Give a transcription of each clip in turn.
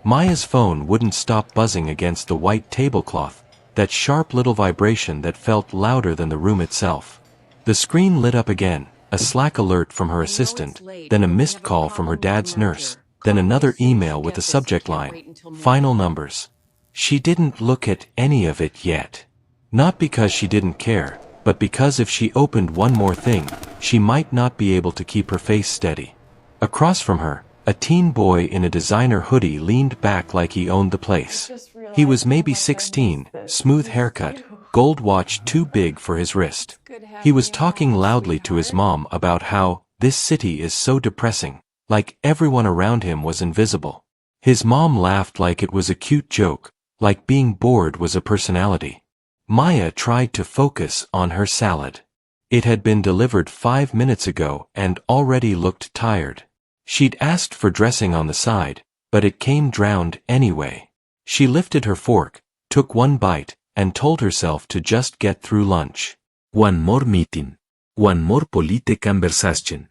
Maya's phone wouldn't stop buzzing against the white tablecloth, that sharp little vibration that felt louder than the room itself. The screen lit up again, a Slack alert from her assistant, then a missed call from her dad's nurse, then another email with the subject line, "Final numbers." She didn't look at any of it yet. Not because she didn't care, but because if she opened one more thing, she might not be able to keep her face steady. Across from her, a teen boy in a designer hoodie leaned back like he owned the place. He was maybe 16, smooth haircut, gold watch too big for his wrist. He was talking loudly to his mom about how, this city is so depressing, like everyone around him was invisible. His mom laughed like it was a cute joke, like being bored was a personality. Maya tried to focus on her salad. It had been delivered 5 minutes ago and already looked tired. She'd asked for dressing on the side, but it came drowned anyway. She lifted her fork, took one bite, and told herself to just get through lunch. One more meeting. One more polite conversation.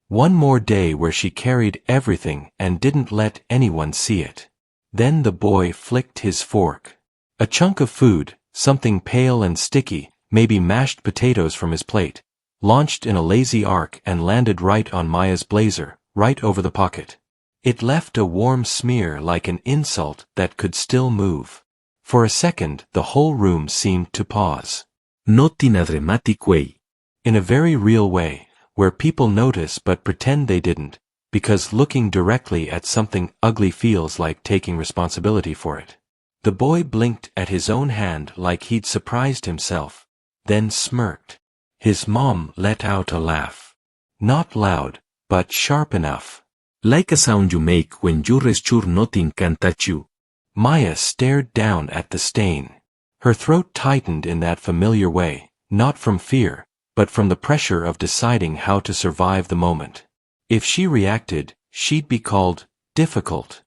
One more day where she carried everything and didn't let anyone see it. Then the boy flicked his fork. A chunk of food, something pale and sticky, maybe mashed potatoes from his plate, launched in a lazy arc and landed right on Maya's blazer, right over the pocket. It left a warm smear like an insult that could still move. For a second, the whole room seemed to pause. Not in a dramatic way. In a very real way, where people notice but pretend they didn't, because looking directly at something ugly feels like taking responsibility for it. The boy blinked at his own hand like he'd surprised himself, then smirked. His mom let out a laugh. Not loud, but sharp enough. Like a sound you make when you're sure nothing can touch you. Maya stared down at the stain. Her throat tightened in that familiar way, not from fear, but from the pressure of deciding how to survive the moment. If she reacted, she'd be called difficult.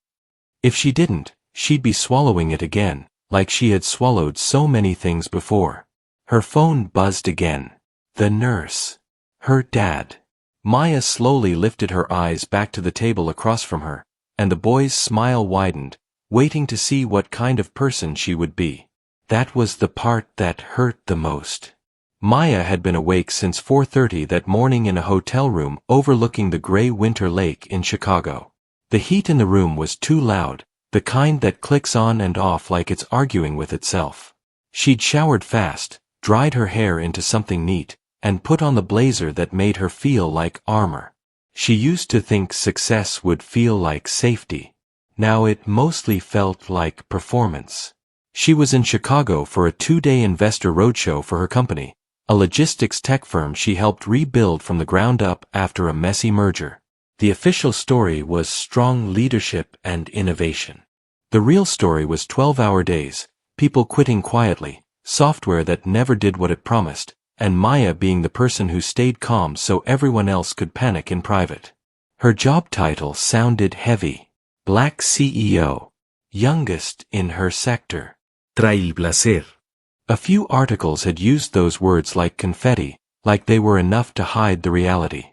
If she didn't, she'd be swallowing it again, like she had swallowed so many things before. Her phone buzzed again. The nurse. Her dad. Maya slowly lifted her eyes back to the table across from her, and the boy's smile widened, waiting to see what kind of person she would be. That was the part that hurt the most. Maya had been awake since 4:30 that morning in a hotel room overlooking the gray winter lake in Chicago. The heat in the room was too loud, the kind that clicks on and off like it's arguing with itself. She'd showered fast, dried her hair into something neat, and put on the blazer that made her feel like armor. She used to think success would feel like safety. Now it mostly felt like performance. She was in Chicago for a 2-day investor roadshow for her company, a logistics tech firm she helped rebuild from the ground up after a messy merger. The official story was strong leadership and innovation. The real story was 12-hour days, people quitting quietly, software that never did what it promised, and Maya being the person who stayed calm so everyone else could panic in private. Her job title sounded heavy. Black CEO. Youngest in her sector. Trailblazer. A few articles had used those words like confetti, like they were enough to hide the reality.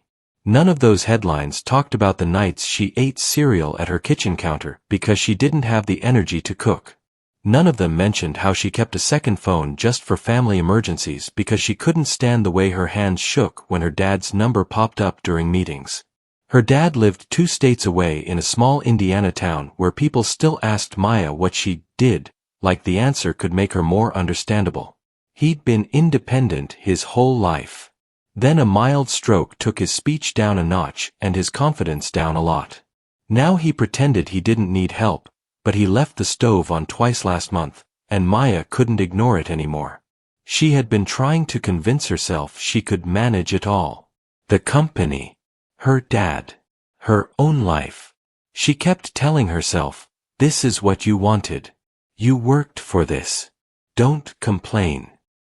None of those headlines talked about the nights she ate cereal at her kitchen counter because she didn't have the energy to cook. None of them mentioned how she kept a second phone just for family emergencies because she couldn't stand the way her hands shook when her dad's number popped up during meetings. Her dad lived 2 states away in a small Indiana town where people still asked Maya what she did, like the answer could make her more understandable. He'd been independent his whole life. Then a mild stroke took his speech down a notch and his confidence down a lot. Now he pretended he didn't need help, but he left the stove on twice last month, and Maya couldn't ignore it anymore. She had been trying to convince herself she could manage it all. The company. Her dad. Her own life. She kept telling herself, this is what you wanted. You worked for this. Don't complain.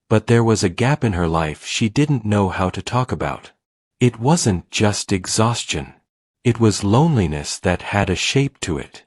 But there was a gap in her life she didn't know how to talk about. It wasn't just exhaustion. It was loneliness that had a shape to it.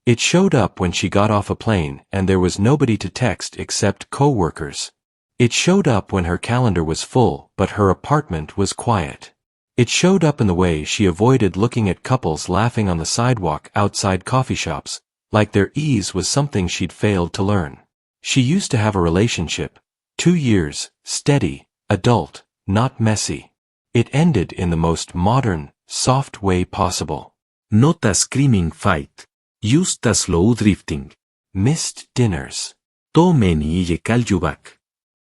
It showed up when she got off a plane and there was nobody to text except coworkers. It showed up when her calendar was full but her apartment was quiet. It showed up in the way she avoided looking at couples laughing on the sidewalk outside coffee shops, like their ease was something she'd failed to learn. She used to have a relationship, 2 years, steady, adult, not messy. It ended in the most modern, soft way possible. Not a screaming fight. Just a slow drifting. Missed dinners. Too many call you back.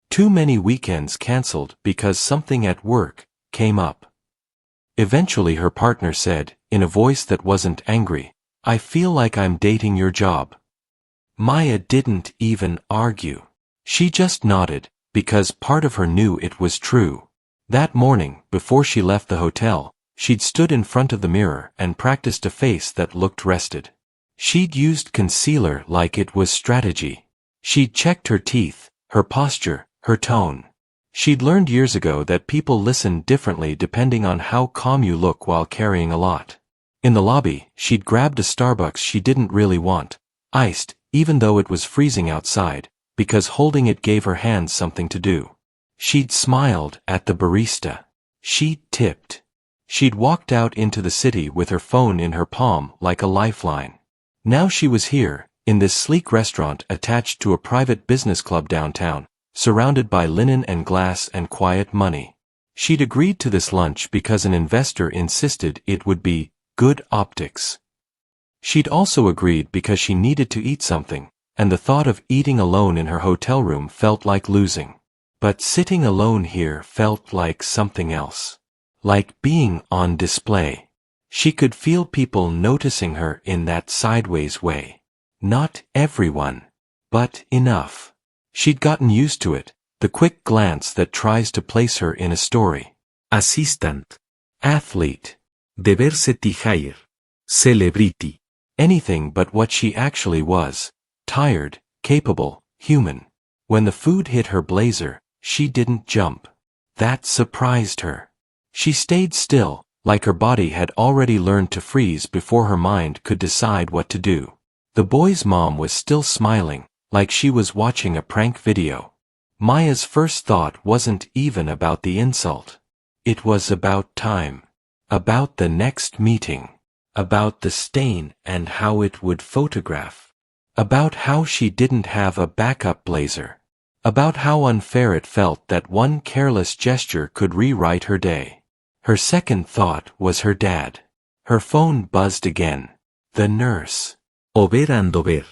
Too many weekends cancelled because something at work came up. Eventually her partner said, in a voice that wasn't angry, "I feel like I'm dating your job." Maya didn't even argue. She just nodded, because part of her knew it was true. That morning, before she left the hotel, she'd stood in front of the mirror and practiced a face that looked rested. She'd used concealer like it was strategy. She'd checked her teeth, her posture, her tone. She'd learned years ago that people listen differently depending on how calm you look while carrying a lot. In the lobby, she'd grabbed a Starbucks she didn't really want, iced, even though it was freezing outside, because holding it gave her hands something to do. She'd smiled at the barista. She'd tipped. She'd walked out into the city with her phone in her palm like a lifeline. Now she was here, in this sleek restaurant attached to a private business club downtown, surrounded by linen and glass and quiet money. She'd agreed to this lunch because an investor insisted it would be good optics. She'd also agreed because she needed to eat something, and the thought of eating alone in her hotel room felt like losing. But sitting alone here felt like something else. Like being on display. She could feel people noticing her in that sideways way. Not everyone, but enough. She'd gotten used to it, the quick glance that tries to place her in a story. Assistant. Athlete. Diversity hire. Celebrity. Anything but what she actually was. Tired, capable, human. When the food hit her blazer, she didn't jump. That surprised her. She stayed still, like her body had already learned to freeze before her mind could decide what to do. The boy's mom was still smiling, like she was watching a prank video. Maya's first thought wasn't even about the insult. It was about time. About the next meeting. About the stain and how it would photograph. About how she didn't have a backup blazer. About how unfair it felt that one careless gesture could rewrite her day. Her second thought was her dad. Her phone buzzed again. The nurse. Over and over.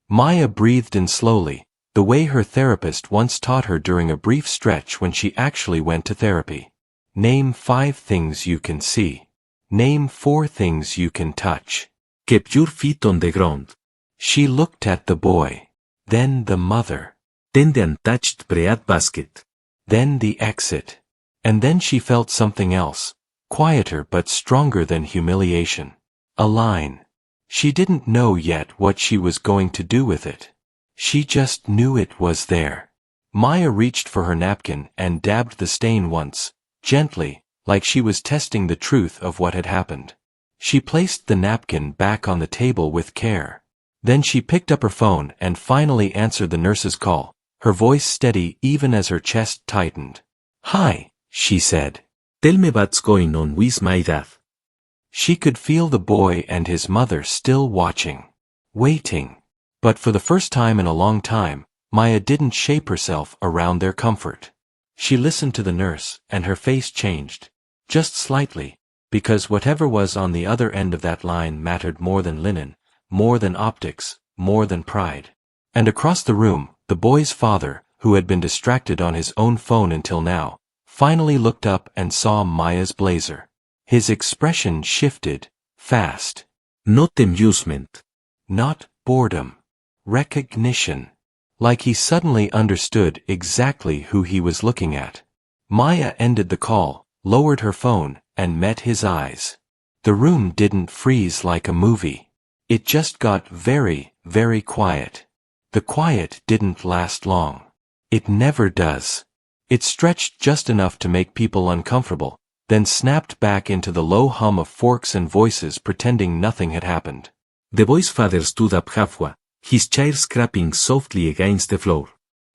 Maya breathed in slowly, the way her therapist once taught her during a brief stretch when she actually went to therapy. Name 5 things you can see. Name 4 things you can touch. Keep your feet on the ground. She looked at the boy. Then the mother. Then the untouched breadbasket. Then the exit. And then she felt something else, quieter but stronger than humiliation. A line. She didn't know yet what she was going to do with it. She just knew it was there. Maya reached for her napkin and dabbed the stain once, gently, like she was testing the truth of what had happened. She placed the napkin back on the table with care. Then she picked up her phone and finally answered the nurse's call, her voice steady even as her chest tightened. "Hi," she said. "Tell me what's going on with my dad." She could feel the boy and his mother still watching. Waiting. But for the first time in a long time, Maya didn't shape herself around their comfort. She listened to the nurse, and her face changed. Just slightly, because whatever was on the other end of that line mattered more than linen, more than optics, more than pride. And across the room, the boy's father, who had been distracted on his own phone until now, finally looked up and saw Maya's blazer. His expression shifted, fast. Not amusement. Not boredom. Recognition. Like he suddenly understood exactly who he was looking at. Maya ended the call, lowered her phone, and met his eyes. The room didn't freeze like a movie. It just got very, very quiet. The quiet didn't last long. It never does. It stretched just enough to make people uncomfortable, then snapped back into the low hum of forks and voices pretending nothing had happened. The boy's father stood up halfway, his chair scraping softly against the floor.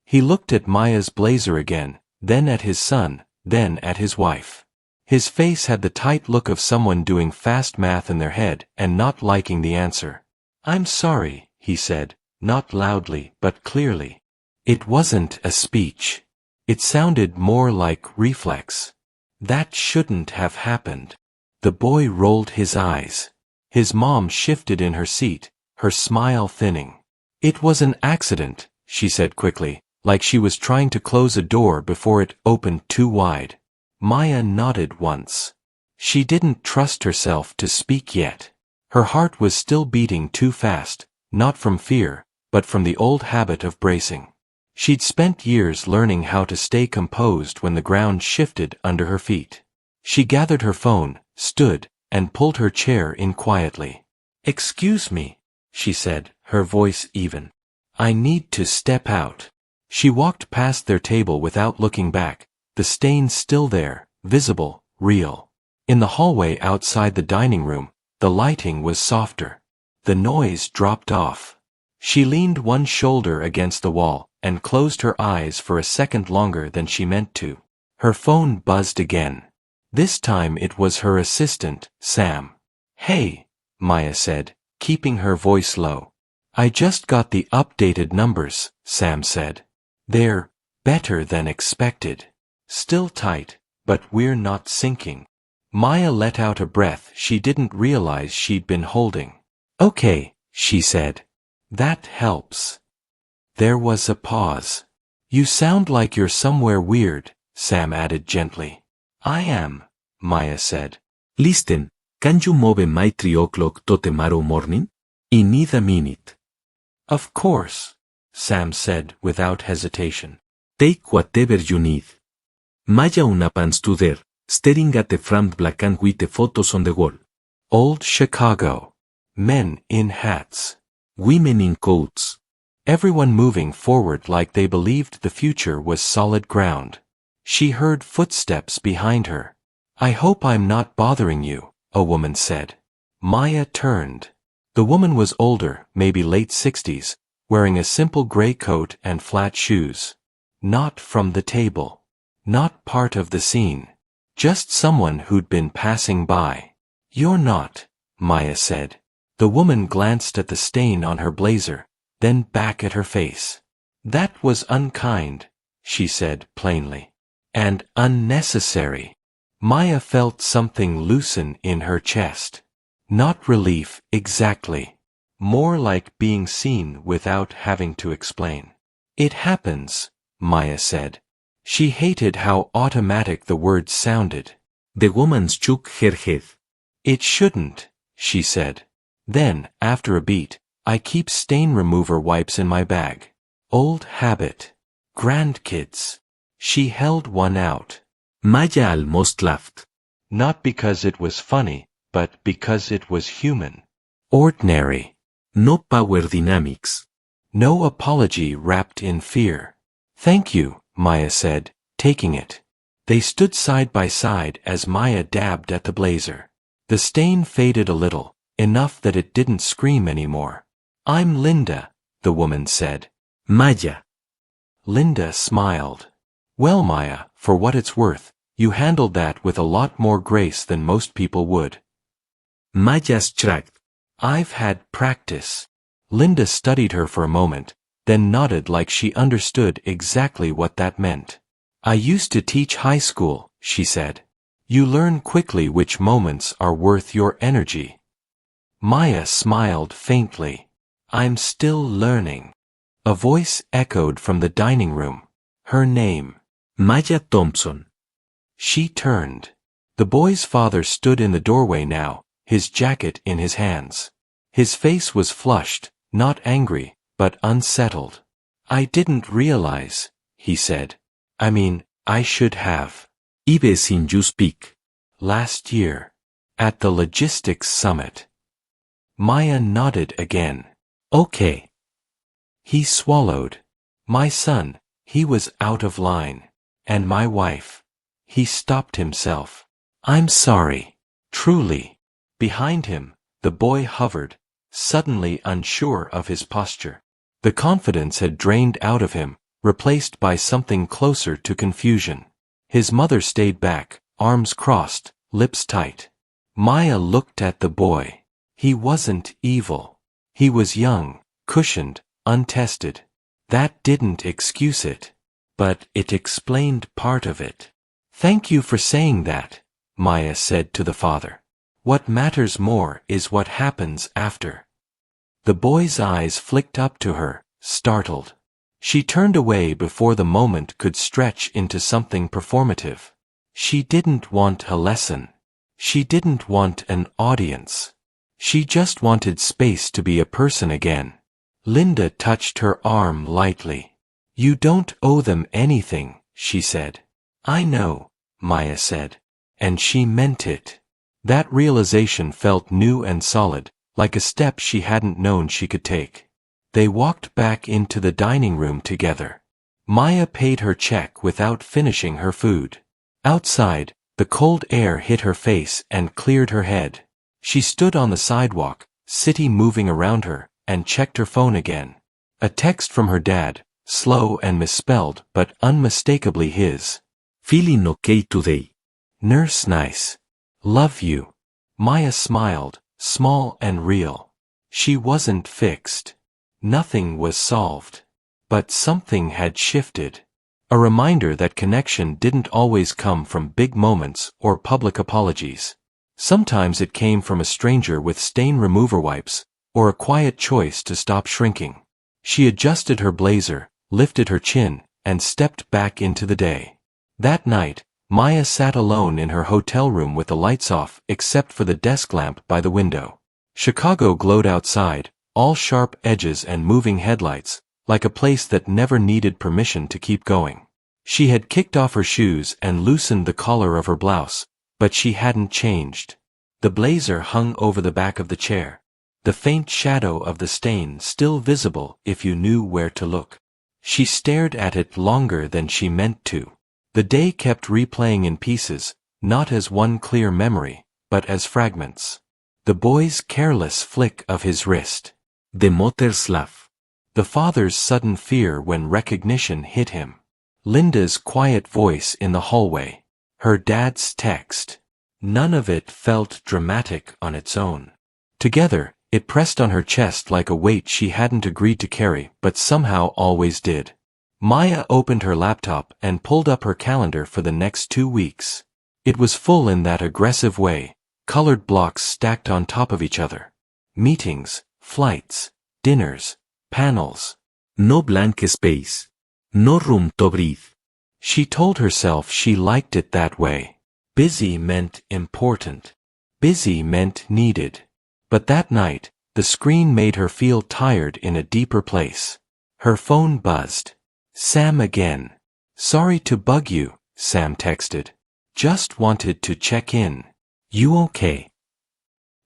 He looked at Maya's blazer again, then at his son, then at his wife. His face had the tight look of someone doing fast math in their head and not liking the answer. I'm sorry, he said, not loudly but clearly. It wasn't a speech. It sounded more like reflex. That shouldn't have happened. The boy rolled his eyes. His mom shifted in her seat, her smile thinning. It was an accident, she said quickly, like she was trying to close a door before it opened too wide. Maya nodded once. She didn't trust herself to speak yet. Her heart was still beating too fast, not from fear, but from the old habit of bracing. She'd spent years learning how to stay composed when the ground shifted under her feet. She gathered her phone, stood, and pulled her chair in quietly. "Excuse me," she said, her voice even. "I need to step out." She walked past their table without looking back, the stain still there, visible, real. In the hallway outside the dining room, the lighting was softer. The noise dropped off. She leaned one shoulder against the wall and closed her eyes for a second longer than she meant to. Her phone buzzed again. This time it was her assistant, Sam. "Hey," Maya said, keeping her voice low. "I just got the updated numbers," Sam said. "They're better than expected. Still tight, but we're not sinking." Maya let out a breath she didn't realize she'd been holding. "Okay," she said. "That helps." There was a pause. "You sound like you're somewhere weird," Sam added gently. "I am," Maya said. Listen, can you move my 3 o'clock to tomorrow morning? I need a minute. "Of course," Sam said without hesitation. Take whatever you need. Maya Unappan stood there, staring at the framed black and white photos on the wall. Old Chicago. Men in hats. Women in coats. Everyone moving forward like they believed the future was solid ground. She heard footsteps behind her. "I hope I'm not bothering you," a woman said. Maya turned. The woman was older, maybe late 60s, wearing a simple gray coat and flat shoes. Not from the table. Not part of the scene. Just someone who'd been passing by. "You're not," Maya said. The woman glanced at the stain on her blazer, then back at her face. "That was unkind," she said plainly. "And unnecessary." Maya felt something loosen in her chest. Not relief, exactly. More like being seen without having to explain. "It happens," Maya said. She hated how automatic the words sounded. The woman shook her head. "It shouldn't," she said. Then, after a beat, "I keep stain remover wipes in my bag. Old habit. Grandkids." She held one out. Maya almost laughed. Not because it was funny, but because it was human. Ordinary. No power dynamics. No apology wrapped in fear. "Thank you," Maya said, taking it. They stood side by side as Maya dabbed at the blazer. The stain faded a little, enough that it didn't scream anymore. "I'm Linda," the woman said. Maya. Linda smiled. "Well, Maya, for what it's worth, you handled that with a lot more grace than most people would." Maya shrugged. "I've had practice." Linda studied her for a moment, then nodded like she understood exactly what that meant. "I used to teach high school," she said. "You learn quickly which moments are worth your energy." Maya smiled faintly. "I'm still learning." A voice echoed from the dining room. Her name. Maya Thompson. She turned. The boy's father stood in the doorway now, his jacket in his hands. His face was flushed, not angry, but unsettled. "I didn't realize," he said. "I mean, I should have." "I've seen you speak." "Last year. At the logistics summit." Maya nodded again. "Okay." He swallowed. "My son," he was out of line. "And my wife." He stopped himself. "I'm sorry. Truly." Behind him, the boy hovered, suddenly unsure of his posture. The confidence had drained out of him, replaced by something closer to confusion. His mother stayed back, arms crossed, lips tight. Maya looked at the boy. He wasn't evil. He was young, cushioned, untested. That didn't excuse it. But it explained part of it. "Thank you for saying that," Maya said to the father. "What matters more is what happens after." The boy's eyes flicked up to her, startled. She turned away before the moment could stretch into something performative. She didn't want a lesson. She didn't want an audience. She just wanted space to be a person again. Linda touched her arm lightly. "You don't owe them anything," she said. "I know," Maya said. And she meant it. That realization felt new and solid, like a step she hadn't known she could take. They walked back into the dining room together. Maya paid her check without finishing her food. Outside, the cold air hit her face and cleared her head. She stood on the sidewalk, city moving around her, and checked her phone again. A text from her dad, slow and misspelled but unmistakably his. "Feeling okay today. Nurse nice. Love you." Maya smiled, small and real. She wasn't fixed. Nothing was solved. But something had shifted. A reminder that connection didn't always come from big moments or public apologies. Sometimes it came from a stranger with stain remover wipes, or a quiet choice to stop shrinking. She adjusted her blazer, lifted her chin, and stepped back into the day. That night, Maya sat alone in her hotel room with the lights off except for the desk lamp by the window. Chicago glowed outside, all sharp edges and moving headlights, like a place that never needed permission to keep going. She had kicked off her shoes and loosened the collar of her blouse, but she hadn't changed. The blazer hung over the back of the chair, the faint shadow of the stain still visible if you knew where to look. She stared at it longer than she meant to. The day kept replaying in pieces, not as one clear memory, but as fragments. The boy's careless flick of his wrist. The mother's laugh. The father's sudden fear when recognition hit him. Linda's quiet voice in the hallway. Her dad's text. None of it felt dramatic on its own. Together, it pressed on her chest like a weight she hadn't agreed to carry but somehow always did. Maya opened her laptop and pulled up her calendar for the next 2 weeks. It was full in that aggressive way, colored blocks stacked on top of each other. Meetings, flights, dinners, panels. No blank space. No room to breathe. She told herself she liked it that way. Busy meant important. Busy meant needed. But that night, the screen made her feel tired in a deeper place. Her phone buzzed. Sam again. "Sorry to bug you," Sam texted. "Just wanted to check in. You okay?"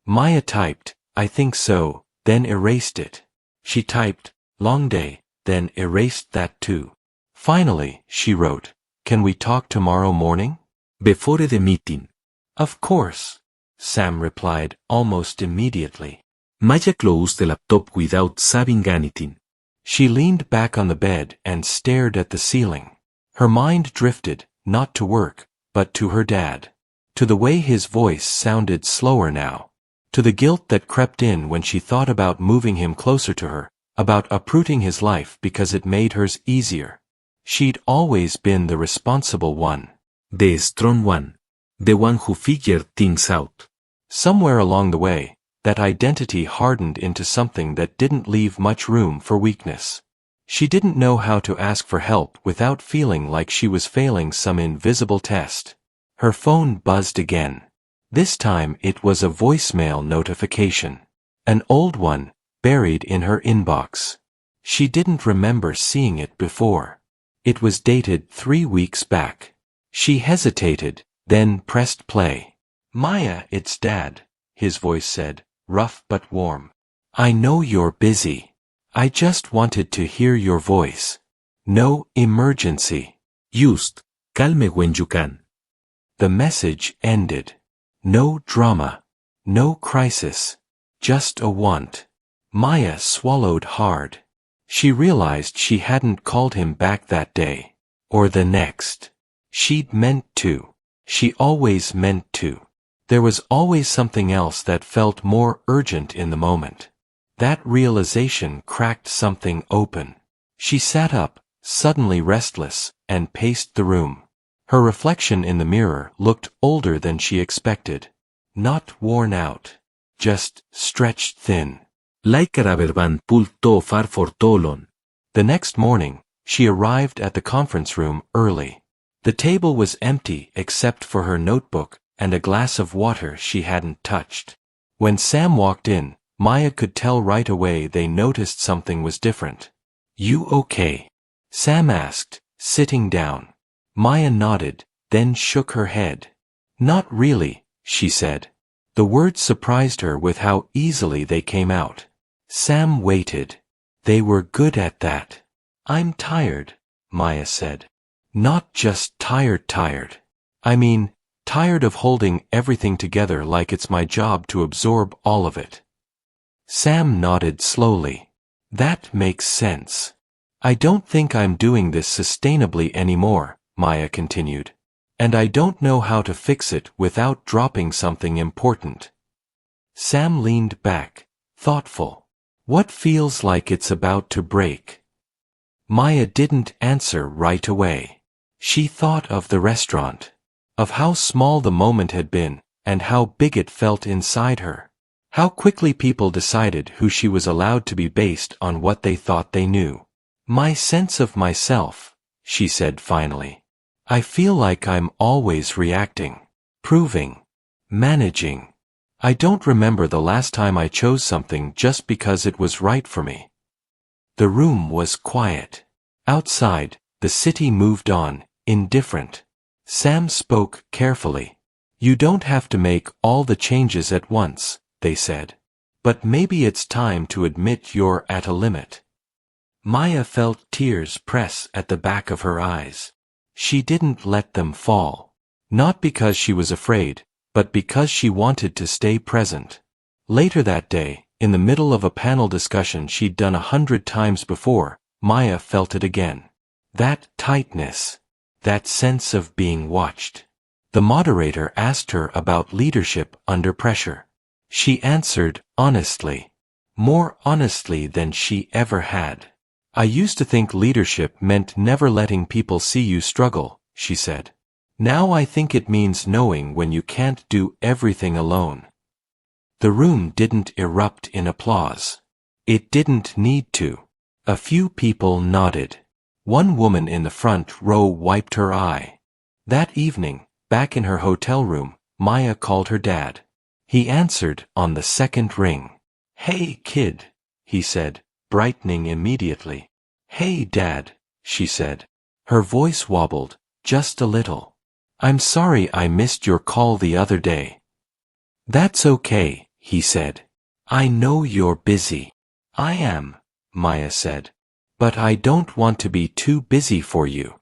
Maya typed, "I think so," then erased it. She typed, "Long day," then erased that too. Finally, she wrote, "Can we talk tomorrow morning?" Before the meeting. "Of course," Sam replied almost immediately. Maya closed the laptop without saying anything. She leaned back on the bed and stared at the ceiling. Her mind drifted, not to work, but to her dad. To the way his voice sounded slower now. To the guilt that crept in when she thought about moving him closer to her, about uprooting his life because it made hers easier. She'd always been the responsible one. The strong one. The one who figured things out. Somewhere along the way, that identity hardened into something that didn't leave much room for weakness. She didn't know how to ask for help without feeling like she was failing some invisible test. Her phone buzzed again. This time it was a voicemail notification. An old one, buried in her inbox. She didn't remember seeing it before. It was dated 3 weeks back. She hesitated, then pressed play. "Maya, it's Dad," his voice said, rough but warm. "I know you're busy. I just wanted to hear your voice. No emergency. Just call me when you can." The message ended. No drama. No crisis. Just a want. Maya swallowed hard. She realized she hadn't called him back that day. Or the next. She'd meant to. She always meant to. There was always something else that felt more urgent in the moment. That realization cracked something open. She sat up, suddenly restless, and paced the room. Her reflection in the mirror looked older than she expected. Not worn out. Just stretched thin. Laikaraverban pulto far fortolon. The next morning, she arrived at the conference room early. The table was empty except for her notebook and a glass of water she hadn't touched. When Sam walked in, Maya could tell right away they noticed something was different. "You okay?" Sam asked, sitting down. Maya nodded, then shook her head. "Not really," she said. The words surprised her with how easily they came out. Sam waited. They were good at that. "I'm tired," Maya said. "Not just tired. I mean, tired of holding everything together like it's my job to absorb all of it." Sam nodded slowly. "That makes sense. I don't think I'm doing this sustainably anymore," Maya continued. "And I don't know how to fix it without dropping something important." Sam leaned back, thoughtful. "What feels like it's about to break?" Maya didn't answer right away. She thought of the restaurant, of how small the moment had been, and how big it felt inside her. How quickly people decided who she was allowed to be based on what they thought they knew. "My sense of myself," she said finally. "I feel like I'm always reacting, proving, managing. I don't remember the last time I chose something just because it was right for me." The room was quiet. Outside, the city moved on, indifferent. Sam spoke carefully. "You don't have to make all the changes at once," they said. "But maybe it's time to admit you're at a limit." Maya felt tears press at the back of her eyes. She didn't let them fall. Not because she was afraid, but because she wanted to stay present. Later that day, in the middle of a panel discussion she'd done 100 times before, Maya felt it again. That tightness. That sense of being watched. The moderator asked her about leadership under pressure. She answered honestly. More honestly than she ever had. "I used to think leadership meant never letting people see you struggle," she said. "Now I think it means knowing when you can't do everything alone." The room didn't erupt in applause. It didn't need to. A few people nodded. One woman in the front row wiped her eye. That evening, back in her hotel room, Maya called her dad. He answered on the second ring. "Hey, kid," he said, brightening immediately. "Hey, Dad," she said. Her voice wobbled, just a little. "I'm sorry I missed your call the other day." "That's okay," he said. "I know you're busy." "I am," Maya said. "But I don't want to be too busy for you."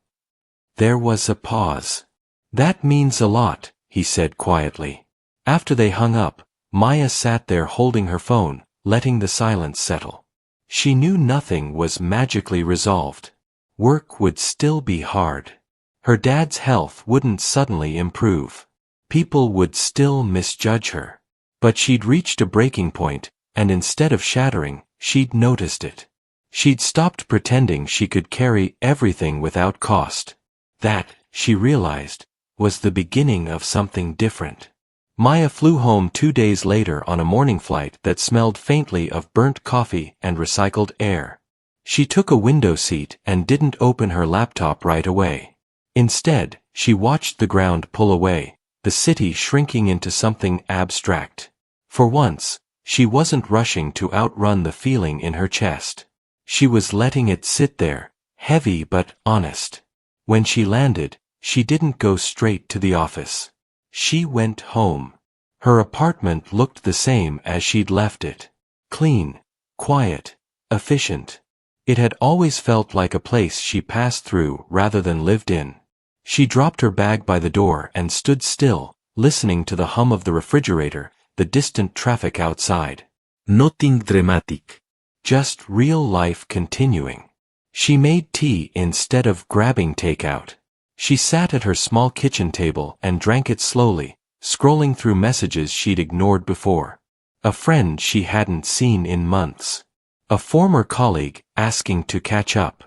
There was a pause. "That means a lot," he said quietly. After they hung up, Maya sat there holding her phone, letting the silence settle. She knew nothing was magically resolved. Work would still be hard. Her dad's health wouldn't suddenly improve. People would still misjudge her. But she'd reached a breaking point, and instead of shattering, she'd noticed it. She'd stopped pretending she could carry everything without cost. That, she realized, was the beginning of something different. Maya flew home 2 days later on a morning flight that smelled faintly of burnt coffee and recycled air. She took a window seat and didn't open her laptop right away. Instead, she watched the ground pull away, the city shrinking into something abstract. For once, she wasn't rushing to outrun the feeling in her chest. She was letting it sit there, heavy but honest. When she landed, she didn't go straight to the office. She went home. Her apartment looked the same as she'd left it. Clean, quiet, efficient. It had always felt like a place she passed through rather than lived in. She dropped her bag by the door and stood still, listening to the hum of the refrigerator, the distant traffic outside. Nothing dramatic. Just real life continuing. She made tea instead of grabbing takeout. She sat at her small kitchen table and drank it slowly, scrolling through messages she'd ignored before. A friend she hadn't seen in months. A former colleague asking to catch up.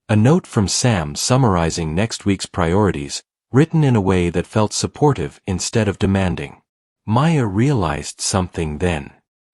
A note from Sam summarizing next week's priorities, written in a way that felt supportive instead of demanding. Maya realized something then.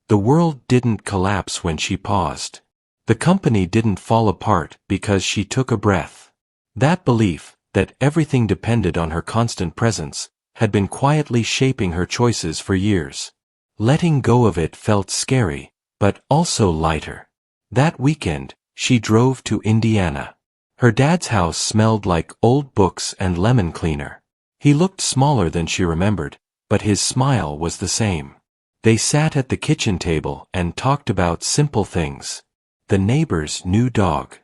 The world didn't collapse when she paused. The company didn't fall apart because she took a breath. That belief, that everything depended on her constant presence, had been quietly shaping her choices for years. Letting go of it felt scary, but also lighter. That weekend, she drove to Indiana. Her dad's house smelled like old books and lemon cleaner. He looked smaller than she remembered, but his smile was the same. They sat at the kitchen table and talked about simple things. The neighbor's new dog.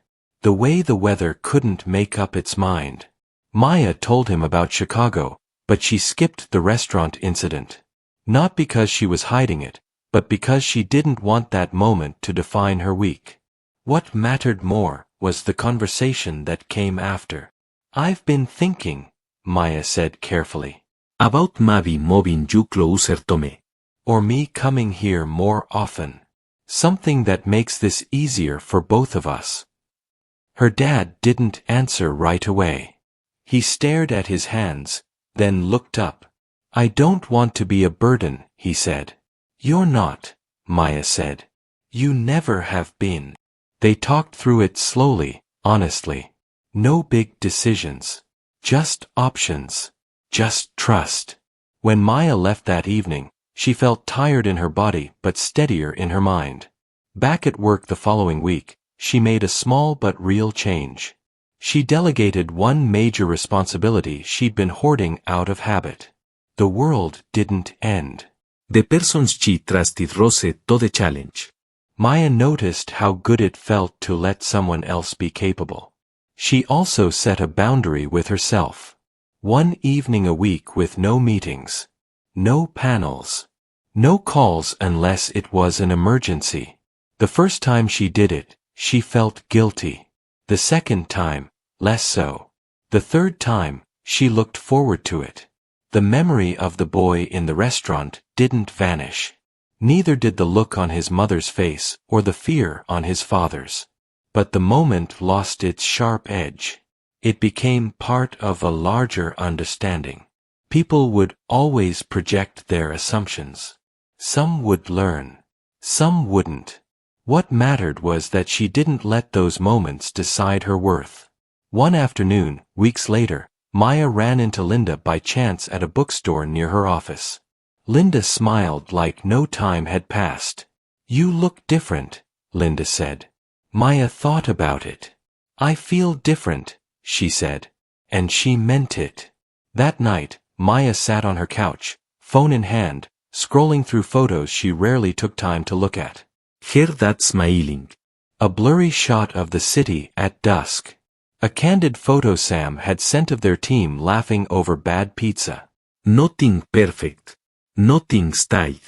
The way the weather couldn't make up its mind. Maya told him about Chicago, but she skipped the restaurant incident. Not because she was hiding it, but because she didn't want that moment to define her week. What mattered more was the conversation that came after. "I've been thinking," Maya said carefully. About maybe moving you closer to me. Or me coming here more often. Something that makes this easier for both of us. Her dad didn't answer right away. He stared at his hands, then looked up. "I don't want to be a burden," he said. "You're not," Maya said. "You never have been." They talked through it slowly, honestly. No big decisions. Just options. Just trust. When Maya left that evening, she felt tired in her body but steadier in her mind. Back at work the following week, she made a small but real change. She delegated one major responsibility she'd been hoarding out of habit. The world didn't end. The person's chi trusted rose to the challenge. Maya noticed how good it felt to let someone else be capable. She also set a boundary with herself. One evening a week with no meetings. No panels. No calls unless it was an emergency. The first time she did it, she felt guilty. The second time, less so. The third time, she looked forward to it. The memory of the boy in the restaurant didn't vanish. Neither did the look on his mother's face or the fear on his father's. But the moment lost its sharp edge. It became part of a larger understanding. People would always project their assumptions. Some would learn. Some wouldn't. What mattered was that she didn't let those moments decide her worth. One afternoon, weeks later, Maya ran into Linda by chance at a bookstore near her office. Linda smiled like no time had passed. "You look different," Linda said. Maya thought about it. "I feel different," she said. And she meant it. That night, Maya sat on her couch, phone in hand, scrolling through photos she rarely took time to look at. Her dad smiling. A blurry shot of the city at dusk. A candid photo Sam had sent of their team laughing over bad pizza. Nothing perfect. Nothing stayed.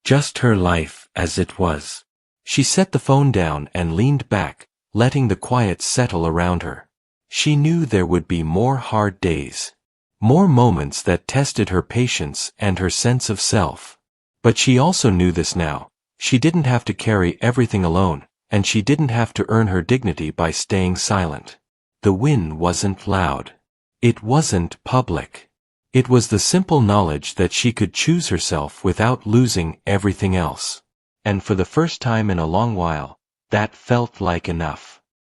Just her life as it was. She set the phone down and leaned back, letting the quiet settle around her. She knew there would be more hard days. More moments that tested her patience and her sense of self. But she also knew this now. She didn't have to carry everything alone, and she didn't have to earn her dignity by staying silent. The win wasn't loud. It wasn't public. It was the simple knowledge that she could choose herself without losing everything else. And for the first time in a long while, that felt like enough.